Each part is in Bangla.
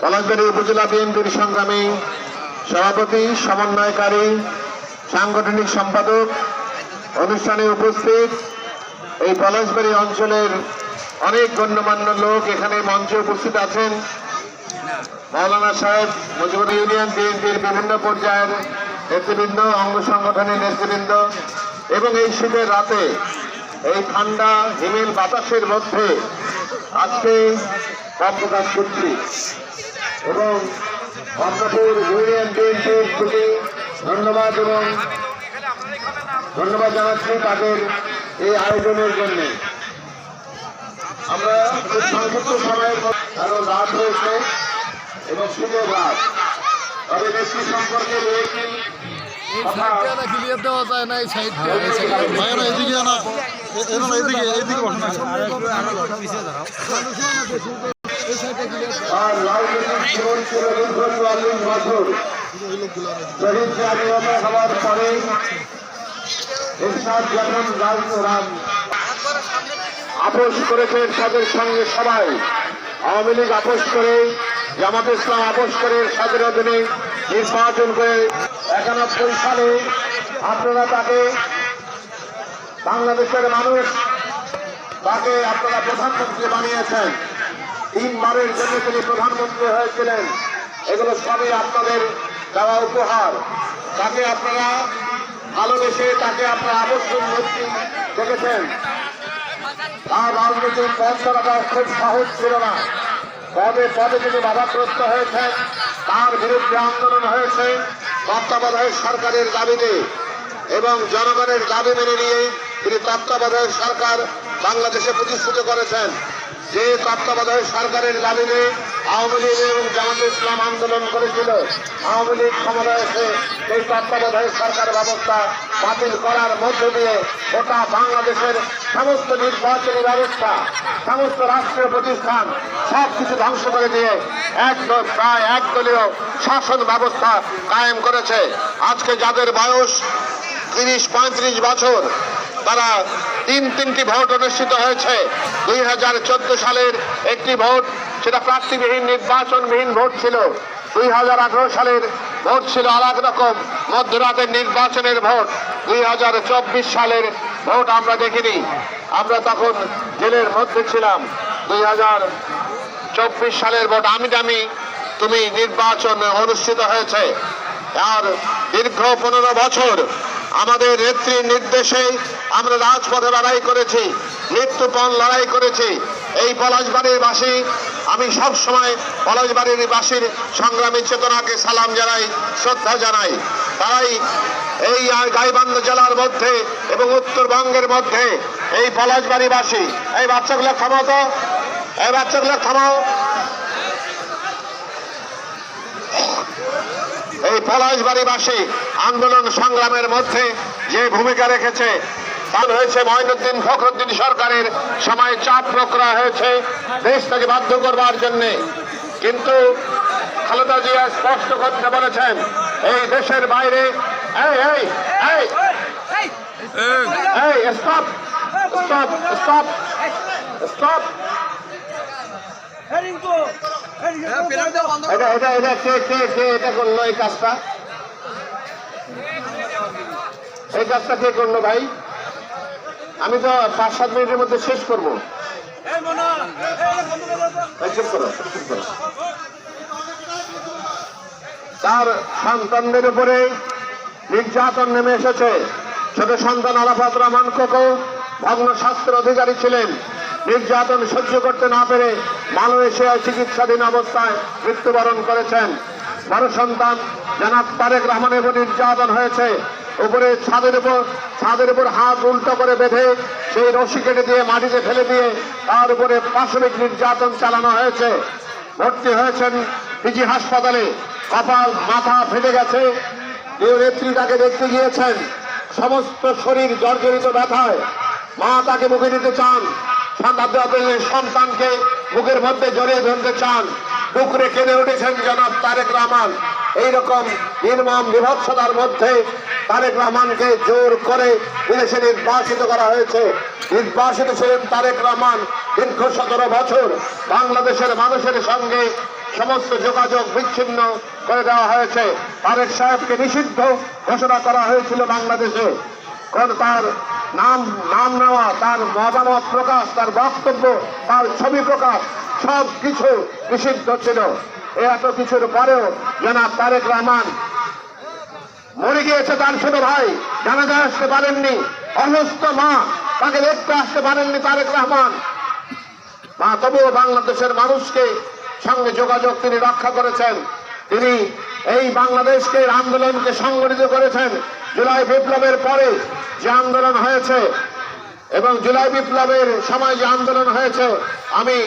পলাশবাড়ী উপজেলা বিএনপির সংগ্রামী সভাপতি, সমন্বয়কারী, সাংগঠনিক সম্পাদক, অনুষ্ঠানে উপস্থিত এই পলাশবাড়ী অঞ্চলের অনেক গণ্যমান্য লোক এখানে মঞ্চে উপস্থিত আছেন। মাওলানা সাহেব, মুজিবুর ইউনিয়ন বিএনপির বিভিন্ন পর্যায়ের নেতৃবৃন্দ, অঙ্গ সংগঠনের নেতৃবৃন্দ এবং এই শীতের রাতে এই ঠান্ডা হিমেল বাতাসের মধ্যে আজকে প্রকাশ করছি এবং অন্নপুর ইউনিয়ন বিএনপির প্রতি ধন্যবাদ এবং ধন্যবাদ জানাচ্ছি তাদের এই আয়োজনের জন্য। আমরা খুব সংক্ষিপ্ত সময়ের আরো রাত হয়েছে এবং শীতের রাত, তবে ব্যক্তি সম্পর্কে রয়েছে দেওয়া যায় না এই সাইডটা এদিকে না এইদিকে আর রাজনৈতিক জীবন ছিল দীর্ঘ ৪৪ বছর। শহীদ নিহত হওয়ার পরে এরশাদ যখন আপোষ করেছে এরশাদের সঙ্গে সবাই, আওয়ামী লীগ আপোষ করে, জামাত ইসলাম আপোষ করে এরশাদের অধীনে নির্বাচন করে ৯১ সালে আপনারা তাকে, বাংলাদেশের মানুষ তাকে আপনারা প্রধানমন্ত্রী বানিয়েছেন। ৩ বারের জন্য তিনি প্রধানমন্ত্রী হয়েছিলেন। এগুলো সবই আপনাদের দেওয়া উপহার। তাকে আপনারা ভালোবেসে তাকে আপনারা আবশ্যক মূর্তি দেখেছেন। তার রাজনৈতিক পথ চলাটা খুব সহজ ছিল না। পদে পদে তিনি বাধাগ্রস্ত হয়েছেন, তার বিরুদ্ধে আন্দোলন হয়েছে তত্ত্বাবধায়ক সরকারের দাবিতে এবং জনগণের দাবি মেনে নিয়ে তিনি তত্ত্বাবধায়ক সরকার বাংলাদেশে প্রতিষ্ঠিত করেছেন। যে তত্ত্বাবধায়ক সরকারের দাবিতে আওয়ামী লীগ এবং জামাত ইসলাম আন্দোলন করেছিল, আওয়ামী লীগ ক্ষমতায় এসে সেই তত্ত্বাবধায়ক সরকার ব্যবস্থা বাতিল করার মধ্য দিয়ে গোটা বাংলাদেশের সমস্ত নির্বাচনী ব্যবস্থা, সমস্ত রাষ্ট্রীয় প্রতিষ্ঠান সবকিছু ধ্বংস করে দিয়ে প্রায় একদলীয় শাসন ব্যবস্থা কায়েম করেছে। আজকে যাদের বয়স ৩০-৩৫ বছর, তারা তিনটি ভোট অনুষ্ঠিত হয়েছে। ২০১৪ সালের একটি ভোট, সেটা প্রার্থীবিহীন নির্বাচনবিহীন ভোট ছিল। ২০১৮ সালের ভোট ছিল আলাদা রকম, মধ্যরাতের নির্বাচনের ভোট। ২০২৪ সালের ভোট আমরা দেখিনি, আমরা তখন জেলের মধ্যে ছিলাম। ২০২৪ সালের ভোট আমি তুমি নির্বাচন অনুষ্ঠিত হয়েছে। আর দীর্ঘ ১৫ বছর আমাদের নেত্রীর নির্দেশে আমরা রাজপথে লড়াই করেছি, মৃত্যুপণ লড়াই করেছি। এই পলাশবাড়ির বাসী, আমি সব সময় পলাশবাড়ির বাসীর সংগ্রামী চেতনাকে সালাম জানাই, শ্রদ্ধা জানাই। তারাই এই গাইবান্ধা জেলার মধ্যে এবং উত্তরবঙ্গের মধ্যে এই পলাশবাড়ি বাসী, এই বাচ্চাগুলো থামাও তো, এই বাচ্চাগুলো থামাও। এই পলাশবাড়িবাসী আন্দোলন সংগ্রামের মধ্যে যে ভূমিকা রেখেছে, হয়েছে মঈনুদ্দিন ফখরুদ্দিন সরকারের সময় চাপ প্রয়োগ করা হয়েছে দেশ থেকে বাধ্য করবার জন্য। কিন্তু খালেদা জিয়া স্পষ্ট করতে বলেছেন, এই দেশের বাইরে এটা করলো, এই কাজটা কে করলো ভাই? আমি তো ৫-৭ মিনিটের মধ্যে শেষ করবো। তার সন্তানদের উপরে নির্যাতন নেমে এসেছে। ছোট সন্তান আরাফাত রহমান কোকো ভগ্ন স্বাস্থ্যের অধিকারী ছিলেন। নির্যাতন সহ্য করতে না পেরে মালয়েশিয়ায় চিকিৎসাধীন অবস্থায় মৃত্যুবরণ করেছেন। বড় সন্তান জনাব তারেক রহমানের উপর নির্যাতন হয়েছে। উপরে ছাদের উপর হাত উল্টো করে বেঁধে সেই রশি কেটে দিয়ে মাটিতে ফেলে দিয়ে তার উপরে পাশবিক নির্যাতন চালানো হয়েছে। ভর্তি হয়েছেন পিজি হাসপাতালে, কপাল মাথা ফেটে গেছে। নেত্রী তাকে দেখতে গিয়েছেন, সমস্ত শরীর জর্জরিত ব্যথায়। মা তাকে মুখে নিতে চান, সন্তানকে বুকের মধ্যে জড়িয়ে ধরতে চান। বুকরে কেঁদে উঠেছেন জনাব তারেক রহমান। এইরকম নির্মম বিভৎসতার মধ্যে তারেক রহমানকে জোর করে বিদেশে নির্বাসিত করা হয়েছে। নির্বাসিত ছিলেন তারেক রহমান দীর্ঘ ১৭ বছর বাংলাদেশের মানুষের সঙ্গে সমস্ত যোগাযোগ বিচ্ছিন্ন করে দেওয়া হয়েছে। তারেক সাহেবকে নিষিদ্ধ ঘোষণা করা হয়েছিল বাংলাদেশে। কারণ তার নাম নেওয়া, তার মতামত প্রকাশ, তার বক্তব্য, তার ছবি প্রকাশ সব কিছু নিষিদ্ধ ছিল। এত কিছুর পরেও জনাব তারেক রহমান মরে গিয়েছে, তার ছোট ভাই জানাজা আসতে পারেননি, অসুস্থ মা তাকে দেখতে আসতে পারেননি তারেক রহমান, মা তবুও বাংলাদেশের মানুষকে সঙ্গে যোগাযোগ তিনি রক্ষা করেছেন। তিনি এই বাংলাদেশকে আন্দোলনকে সংগঠিত করেছেন। জুলাই বিপ্লবের পরে যে আন্দোলন হয়েছে এবং জুলাই বিপ্লবের সময় যে আন্দোলন হয়েছে, আমি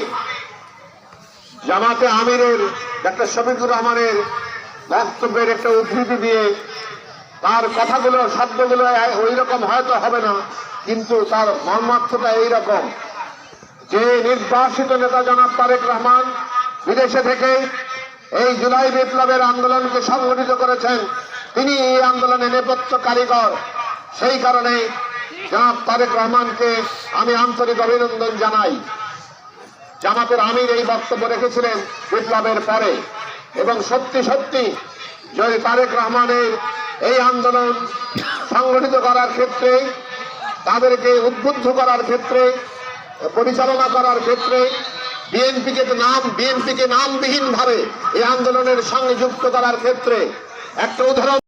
জামাতে আমিরের ডক্টর শফিকুর রহমানের বক্তব্যের একটা উদ্ধৃতি দিয়ে, তার কথাগুলো শব্দগুলো ওই রকম হয়তো হবে না, কিন্তু তার মর্মার্থটা এইরকম যে নির্বাসিত নেতা জনাব তারেক রহমান বিদেশে থেকে এই জুলাই বিপ্লবের আন্দোলনকে সংগঠিত করেছেন। তিনি এই আন্দোলনে নেপথ্য কারিগর। সেই কারণে জনাব তারেক রহমানকে আমি আন্তরিক অভিনন্দন জানাই। জামাতের আমির এই বক্তব্য রেখেছিলেন বিপ্লবের পরে, এবং সত্যি সত্যি যদি তারেক রহমানের এই আন্দোলন সংগঠিত করার ক্ষেত্রে, তাদেরকে উদ্বুদ্ধ করার ক্ষেত্রে, পরিচালনা করার ক্ষেত্রে বিএনপিকে নামবিহীন ভাবে এই আন্দোলনের সঙ্গে যুক্ত করার ক্ষেত্রে একটা উদাহরণ